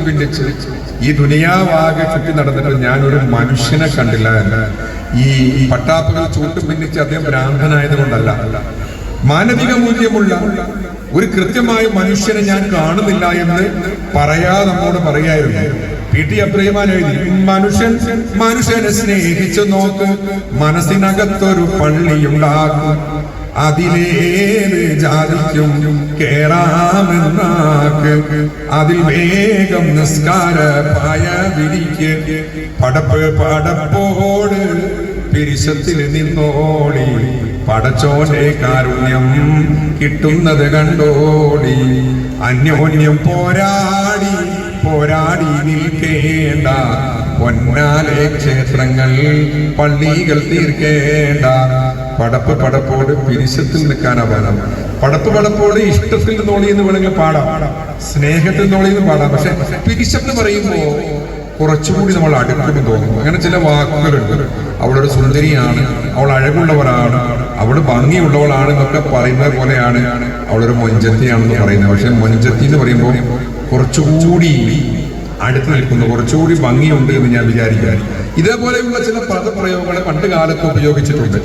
പിന്നിച്ച് ഈ ദുനിയാവാകെ ചുറ്റി നടന്നിട്ട് ഞാൻ ഒരു മനുഷ്യനെ കണ്ടില്ല എന്ന്. ഈ പട്ടാപ്പകൾ ചൂട്ടും പിന്നിച്ച് അദ്ദേഹം ഭ്രാന്തനായത് കൊണ്ടല്ല, മാനവിക മൂല്യമുള്ള ഒരു കൃത്യമായ മനുഷ്യനെ ഞാൻ കാണുന്നില്ല എന്ന് പറയാതെ നമ്മോട് പറയായിരുന്നു. പി.ടി. അബ്ദുറഹ്മാൻ എഴുതി, മനുഷ്യനെ സ്നേഹിച്ചു നോക്ക്, മനസ്സിനകത്തൊരു പള്ളിയുണ്ടാക്കും, അതിലേത് ജാതിക്കും കേറാമെന്നാക്ക്, അതിൽ വേഗം നിസ്കാര പായ വിരിക്ക്, പടപ്പോട് പിരിശത്തിൽ നിന്നോടി, പടച്ചോന്റെ കാരുണ്യം കിട്ടുന്നത് കണ്ടോടി, അന്യോന്യം പോരാടി നിൽക്കേണ്ട, പൊന്നാലെ ക്ഷേത്രങ്ങൾ പള്ളികൾ തീർക്കേണ്ട. പടപ്പോട് പിരിശത്തിൽ നിൽക്കാനാ പാടാം. പടപ്പോട് ഇഷ്ടത്തിൽ നിന്നോളിയെന്ന് വേണമെങ്കിൽ പാടാം, സ്നേഹത്തിൽ നിന്നോളിയെന്ന് പാടാം. പക്ഷെ പിരിശെന്ന് പറയുമ്പോ കുറച്ചുകൂടി നമ്മൾ അടുക്കുമെന്ന് തോന്നും. അങ്ങനെ ചില വാക്കുകളുണ്ട്. അവളൊരു സുന്ദരിയാണ്, അവൾ അഴകുള്ളവരാണ്, അവള് ഭംഗിയുള്ളവളാണ് എന്നൊക്കെ പറയുന്നത് പോലെയാണ് അവളൊരു മൊഞ്ചത്തിയാണെന്ന് പറയുന്നത്. പക്ഷെ മൊഞ്ചത്തി എന്ന് പറയുമ്പോൾ കുറച്ചുകൂടി അടുത്ത് നിൽക്കുന്നു, കുറച്ചുകൂടി ഭംഗിയുണ്ട് എന്ന് ഞാൻ വിചാരിക്കാൻ. ഇതേപോലെയുള്ള ചില പദപ്രയോഗങ്ങൾ പണ്ട് കാലത്ത് ഉപയോഗിച്ചിട്ടുണ്ട്.